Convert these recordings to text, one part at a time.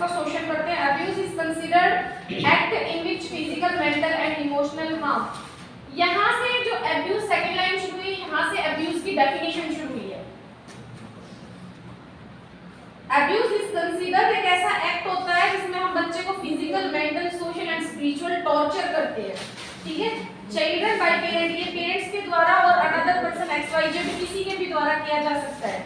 इसका शोषण करते हैं। Abuse is considered act in which physical, mental and emotional harm. यहाँ से जो अब्यूज सेकंड लाइन शुरू हुई, यहाँ से अब्यूज की डेफिनेशन शुरू हुई है। अब्यूज इज कंसीडर्ड एक ऐसा एक्ट होता है जिसमें हम बच्चे को physical, mental, social and spiritual torture करते हैं, ठीक है। चिल्ड्रन बाय पेरेंट, ये पेरेंट्स के द्वारा और another person X Y Z किसी के भी द्वारा किया जा सकता है।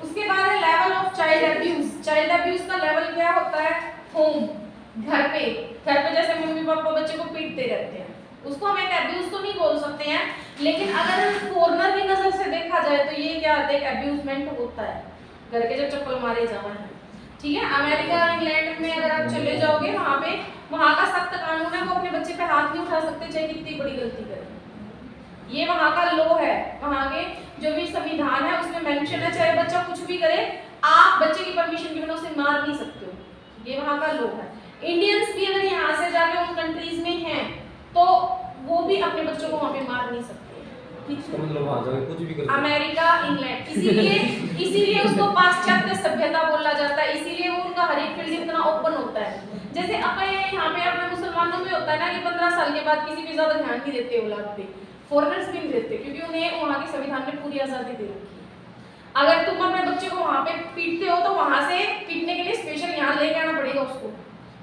उसके बाद है level of child abuse. Child abuse का लेवल क्या होता है? होम, घर पे जैसे मम्मी पापा बच्चे को पीटते रहते हैं, उसको हम एक अब्यूज तो नहीं बोल सकते हैं, लेकिन अगर फॉरनर की नजर से देखा जाए तो ये क्या होता है? एक अब्यूजमेंट होता है, घर के जब चप्पल मारे जाना है, ठीक है। अमेरिका, इंग्लैंड में अगर आप चले जाओगे, वहाँ का सख्त कानून है, वो अपने बच्चे पे हाथ नहीं उठा सकते चाहे कितनी बड़ी गलती करे। ये वहाँ का लॉ है, वहाँ के जो भी संविधान है उसमें मेंशन है, चाहे बच्चा कुछ भी करे आप बच्चे की परमिशन के बिना उसे मार नहीं सकते हो, ये वहाँ का लॉ है। इंडियंस भी अगर यहाँ से जाके उन कंट्रीज में हैं तो वो भी अपने बच्चों को वहाँ पे मार नहीं सकते, मतलब वहाँ जाके कुछ भी कर अमेरिका, इंग्लैंड, इसीलिए उसको पाश्चात्य सभ्यता बोला जाता है, इसीलिए वो उनका हर एक फील्ड इतना ओपन होता है। जैसे अपने यहाँ पे अपने मुसलमानों में होता है ना कि 15 साल के बाद किसी पे ज्यादा ध्यान नहीं देते औलाद पे, फॉरेनर्स भी नहीं देते, क्योंकि उन्हें वहाँ के संविधान में पूरी आजादी दे रखी है। अगर तुम अपने बच्चे को वहाँ पे पीटते हो तो वहाँ से पीटने के लिए स्पेशल यहाँ लेके आना पड़ेगा उसको,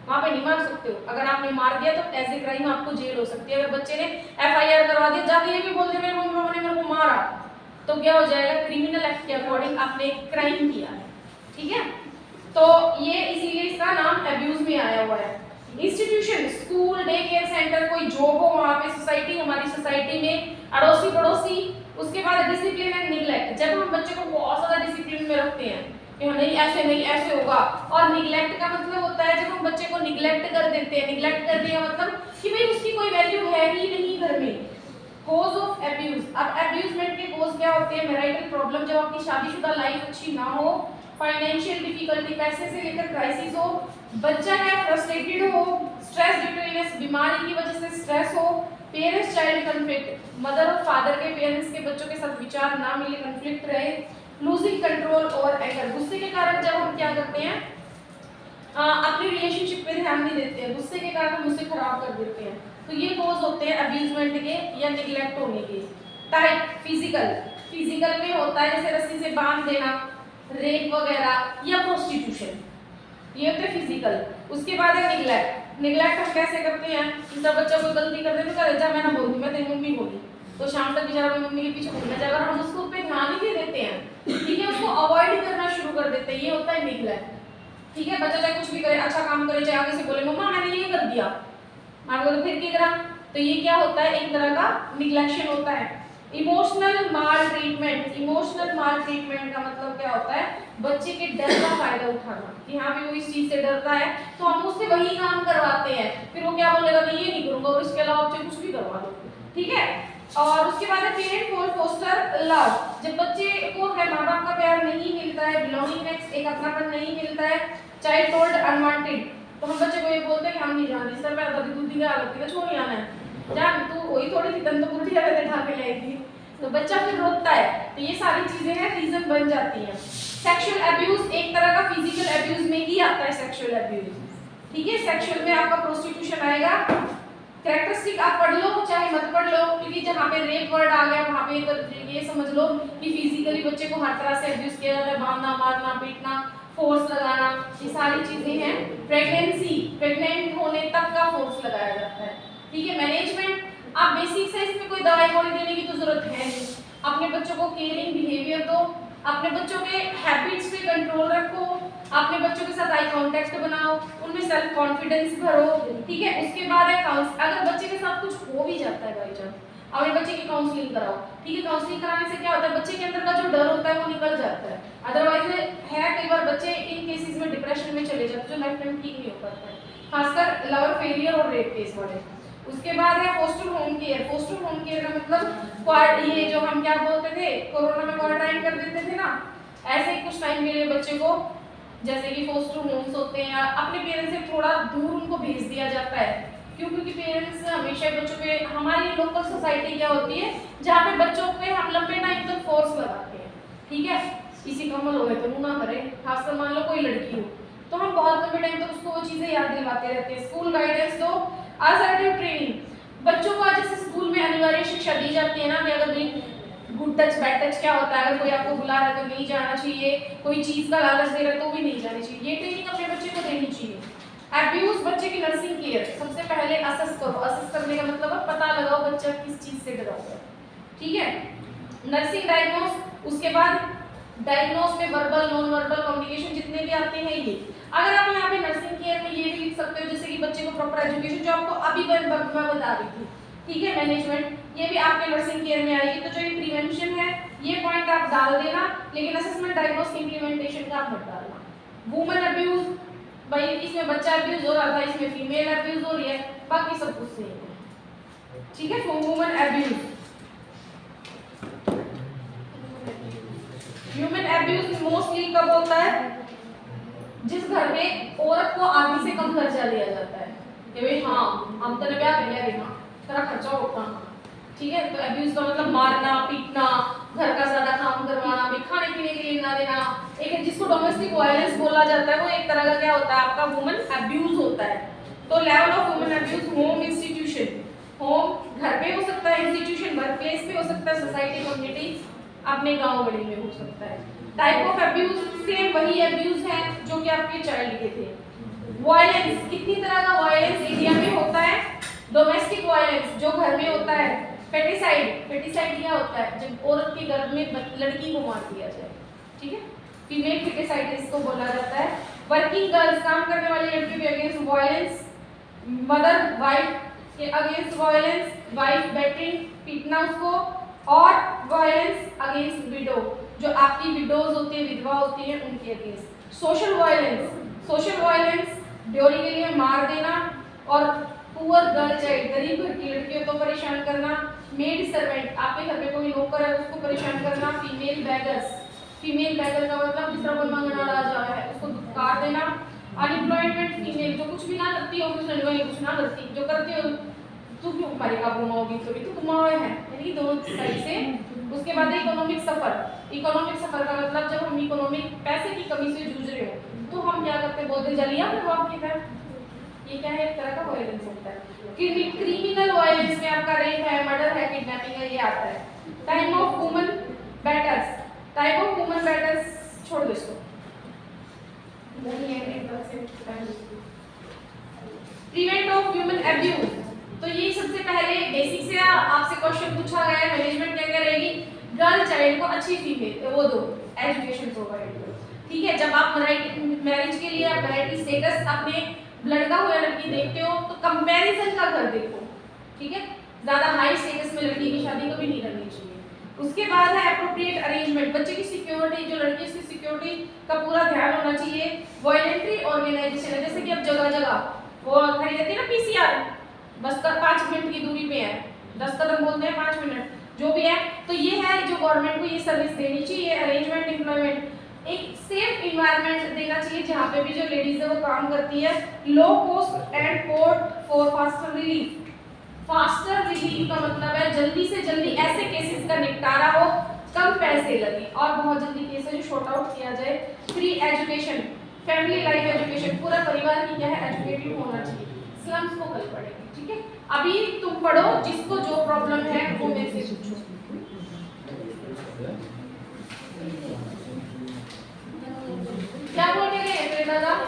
वहाँ पे नहीं मार सकते हो। अगर आपने मार दिया तो एज ए क्राइम आपको जेल हो सकती है। अगर बच्चे ने FIR करवा दिया, जाके ये भी बोल दिया मेरे मम्मी पापा ने मेरे को मारा, तो क्या हो जाएगा? क्रिमिनल एक्ट के अकॉर्डिंग आपने क्राइम किया है, ठीक है। तो ये इसीलिए इसका नाम अब्यूज में आया हुआ है। Institution, school, day care centre, कोई जॉब हो वहाँ पे, सोसाइटी, हमारी सोसाइटी में अड़ोसी पड़ोसी। उसके बाद डिसिप्लिन एंड निग्लेक्ट, जब हम बच्चे को बहुत ज्यादा डिसिप्लिन में रखते हैं कि नहीं ऐसे होगा, और निग्लेक्ट का मतलब होता है जब हम बच्चे को निग्लेक्ट कर देते हैं। निग्लेक्ट कर दिया मतलब कि भाई उसकी कोई वैल्यू है ही नहीं घर में। कॉज ऑफ अब्यूज, अब अब्यूजमेंट के कॉज क्या होते हैं? मैरिटल प्रॉब्लम, जब आपकी शादीशुदा लाइफ अच्छी ना हो, फाइनेंशियल डिफिकल्टी, पैसे से लेकर क्राइसिस हो, बच्चा है फ्रस्ट्रेटेड हो, स्ट्रेस ड्यू टू इलनेस, बीमारी की वजह से स्ट्रेस हो, पेरेंट्स चाइल्ड कॉन्फ्लिक्ट, मदर और फादर के पेरेंट्स के बच्चों के साथ विचार ना मिले, कॉन्फ्लिक्ट रहे, लूजिंग कंट्रोल और एंगर, गुस्से के कारण जब हम क्या करते हैं अपनी रिलेशनशिप पे ध्यान नहीं देते हैं, गुस्से के कारण हम उसे खराब कर देते हैं, तो ये कॉज होते हैं अब्यूजमेंट के या निग्लेक्ट होने के। टाइप, फिजिकल में होता है जैसे रस्सी से बांध देना, रेप वगैरह या प्रोस्टिट्यूशन, ये होते हैं फिजिकल। उसके बाद है निग्लेक्ट हम कैसे करते हैं? जब बच्चा कोई गलती कर दे तो कह जा मैं ना बोलूं, मैं तेरी मम्मी होगी, तो शाम तक बेचारा अपनी मम्मी के पीछे घूमने जाएगा, हम उसको पे ध्यान ही नहीं देते हैं, ठीक है, उसको अवॉइड करना शुरू कर देते हैं, ये होता है निग्लेक्ट, ठीक है। बच्चा चाहे कुछ भी करे, अच्छा काम करे, चाहे आगे से बोले मम्मा मैंने ये कर दिया, आप बोलो फिर क्या करा, तो ये क्या होता है? एक तरह का निग्लेक्शन होता है। इमोशनल माल ट्रीटमेंट का मतलब क्या होता है? बच्चे के डर का फायदा उठाना कि हाँ भी वो इस चीज से डरता है तो हम उससे वही काम करवाते हैं, फिर वो क्या बोलेगा मैं ये नहीं करूंगा और इसके अलावा आप कुछ भी करवा दो, ठीक है। और उसके बाद है पेरेंट फॉर फोस्टर लव, जब बच्चे को है माँ बाप का प्यार नहीं मिलता है, बिलोंगिंगनेस, एक अपनापन नहीं मिलता है, चाइल्ड टोल्ड अनवांटेड, तो हम बच्चे को ये बोलते हैं कि हम नहीं जानते सर मैं दादी दूध दिया लगती है, छोड़ नहीं आना है, जान तू वही थोड़ी सी तंतु कुर्ती वाले देखा के लाएगी, तो बच्चा फिर रोता है, तो ये सारी चीजें हैं रीजन बन जाती हैं। सेक्सुअल अब्यूज एक तरह का फिजिकल अब्यूज में ही आता है सेक्सुअल अब्यूज, ठीक है। सेक्सुअल में आपका प्रोस्टिट्यूशन आएगा। कैरेक्टरिस्टिक आप पढ़ लो चाहे मत पढ़ लो, क्योंकि जहाँ पे रेप वर्ड आ गया वहाँ पे तो ये समझ लो कि फिजिकली बच्चे को हर तरह से अब्यूज किया जाता है, बांधना, मारना, पीटना, फोर्स लगाना, ये सारी चीजें हैं। प्रेग्नेंट होने तक का फोर्स लगाया जाता है, ठीक है। मैनेजमेंट, आप बेसिक से इसमें कोई दवाई गोली देने की तो जरूरत है नहीं, अपने बच्चों को केयरिंग बिहेवियर दो, अपने बच्चों के हैबिट्स पे कंट्रोल रखो, अपने बच्चों के साथ आई कांटेक्ट बनाओ, उनमें सेल्फ कॉन्फिडेंस भरो, ठीक है। उसके बाद है अगर बच्चे के साथ कुछ हो भी जाता है बाई चांस, अपने बच्चे की काउंसलिंग कराओ, ठीक है। काउंसलिंग कराने से क्या होता है? बच्चे के अंदर का जो डर होता है वो निकल जाता है, अदरवाइज है कई बार बच्चे इन केसेस में डिप्रेशन में चले जाते हैं जो लाइफ टाइम ठीक नहीं हो पाता है, खासकर लवर फेलियर और रेप केस वाले। उसके बाद है फोस्टर होम केयर का मतलब ये जो हम क्या बोलते थे कोरोना में क्वारंटाइन कर देते थे ना, ऐसे ही कुछ टाइम के लिए बच्चे को जैसे कि फोस्टर होम्स होते हैं, अपने पेरेंट्स से थोड़ा दूर उनको भेज दिया जाता है, क्यों? क्योंकि पेरेंट्स हमेशा बच्चों पे, हमारी लोकल सोसाइटी क्या होती है जहाँ पे बच्चों पे हम लंबे टाइम तक फोर्स लगाते हैं, ठीक है। किसी का अमल हो तो मुँह ना करे, खासकर मान लो कोई लड़की हो, तो हम बहुत लंबे टाइम तक उसको वो चीजें याद दिलवाते रहते हैं। स्कूल गाइडेंस दो, असर्टिव ट्रेनिंग। बच्चों को आज जैसे स्कूल में अनिवार्य शिक्षा दी जाती है ना कि अगर भाई गुड टच बैड टच क्या होता है, अगर कोई आपको बुला रहा है तो नहीं जाना चाहिए, कोई चीज का लालच दे रहा है तो भी नहीं जानी चाहिए। ये ट्रेनिंग अपने बच्चे को देनी चाहिए। अब्यूज बच्चे की नर्सिंग केयर, सबसे पहले असेस करो। असेस करने का मतलब है पता लगाओ बच्चा किस चीज से डरा हुआ है, ठीक है। नर्सिंग डायग्नोस, उसके बाद डायग्नोस में वर्बल नॉन वर्बल कम्युनिकेशन जितने भी आते हैं ये। अगर आप यहाँ पे नर्सिंग केयर में ये भी लिख सकते हो जैसे कि बच्चे को प्रॉपर एजुकेशन, जो आपको अभी मैं बता रही थी, ठीक है। मैनेजमेंट, ये भी आपके नर्सिंग केयर में आएगी। तो जो ये प्रिवेंशन है ये पॉइंट आप डाल देना, लेकिन असेसमेंट डायग्नोस इम्प्लीमेंटेशन का आप मत डालना। वुमेन अब्यूज, भाई इसमें बच्चा अब्यूज हो रहा था, इसमें फीमेल अब्यूज हो रही है, बाकी सब कुछ सेम है, ठीक है। Women abuse, human abuse mostly कब होता है, जिस घर में औरत को आदमी से कम खर्चा लिया जाता है कि भाई हाँ हम तेरे ब्याह कर लिया ना तेरा खर्चा उठा, ठीक है। तो अब्यूज का मतलब मारना पीटना, घर का ज्यादा काम करवाना, भी खाने पीने के लिए ना देना। एक जिसको डोमेस्टिक वायलेंस बोला जाता है वो एक तरह का क्या होता है आपका वुमेन अब्यूज होता है। तो level of women abuse, home institution, home घर पे हो सकता है, इंस्टीट्यूशन वर्क प्लेस पे हो सकता है, सोसाइटी कम्युनिटी अपने गांव गली में हो सकता है। टाइप ऑफ अब्यूज सेम वही अब्यूज है जो कि आपके चाइल्ड के थे। वायलेंस, कितनी तरह का वायलेंस एरिया में होता है। डोमेस्टिक वायलेंस जो घर में होता है। फेटिसाइड, फेटिसाइड क्या होता है, जब औरत के गर्भ में लड़की को मार दिया जाए, ठीक है। फीमेल फेटिसाइड इसको बोला जाता है। वर्किंग गर्ल्स, काम करने वाली लड़कियों के अगेंस्ट वायलेंस। मदर वाइफ के अगेंस्ट वायलेंस, वाइफ बैटिंग पीटना उसको, और वायलेंस अगेंस्ट विडो, जो आपकी विडोज होती है विधवा होती है उनके against. Social violence, social violence ड्यूरी के लिए मार देना, और पुअर गर्ल चाइल्ड गरीब घर की लड़कियों को परेशान करना। मेड सर्वेंट, आपके घर में कोई नौकर है उसको परेशान करना। फीमेल बैगर्स, फीमेल बैगर का मतलब जिस तरह कोई मांगने वाला आ जाता है उसको धुतकार देना। अनएम्प्लॉयमेंट फीमेल, जो कुछ भी ना करती हो, कुछ ना करती, जो करती हो तू क्यों हमारे का घुमाओगी, तो भी तो घुमाओ है, यानी दोनों साइड से। उसके बाद इकोनॉमिक सफर, इकोनॉमिक सफर का मतलब जब हम इकोनॉमिक पैसे की कमी से जूझ रहे हो तो हम क्या करते हैं, बोलते जलिया प्रभाव की तरह। ये क्या है, एक तरह का वायलेंस होता है। क्रिमिनल वायलेंस में आपका रेप है, मर्डर है, किडनैपिंग है, ये आता है। Time of women batters, type of women batters छोड़ दो इसको, प्रिवेंट ऑफ ह्यूमन अब्यूज। तो ये सबसे पहले बेसिक से आपसे क्वेश्चन पूछा गया है। मैनेजमेंट क्या करेगी, गर्ल चाइल्ड को अच्छी फीमेल वो दो, एजुकेशन प्रोवाइड करो, ठीक है। जब आप मैरिज के लिए आप मैरिड स्टेटस अपने लड़का हो या लड़की देखते हो तो कंपैरिजन का कर देखो, ठीक है। ज्यादा हाई स्टेटस में लड़की की शादी कभी नहीं करनी चाहिए। उसके बाद है एप्रोप्रिएट अरेंजमेंट, बच्चे की सिक्योरिटी, जो लड़की है उसकी सिक्योरिटी का पूरा ध्यान होना चाहिए। वॉलंटरी ऑर्गेनाइजेशन है, जैसे कि अब जगह जगह वो खड़ी रहती है ना पीसीआर, बस कर 5 मिनट की दूरी पे है, 10 कदम बोलते हैं 5 मिनट, जो भी है। तो ये है जो गवर्नमेंट को ये सर्विस देनी चाहिए। अरेंजमेंट, एम्प्लॉयमेंट, एक सेफ इन्वायरमेंट देना चाहिए जहाँ पे भी जो लेडीज है वो काम करती है। Low cost and court for faster relief, faster relief का मतलब है जल्दी से जल्दी ऐसे केसेस का निपटारा हो, कम पैसे लगे और बहुत जल्दी केसेस शॉर्ट आउट किया जाए। Free education, family life education, पूरा परिवार की क्या है एजुकेटेड होना चाहिए। स्लम्स को कल पढ़ेंगे, ठीक है। अभी तुम पढ़ो, जिसको जो प्रॉब्लम है वो मेरे से पूछो।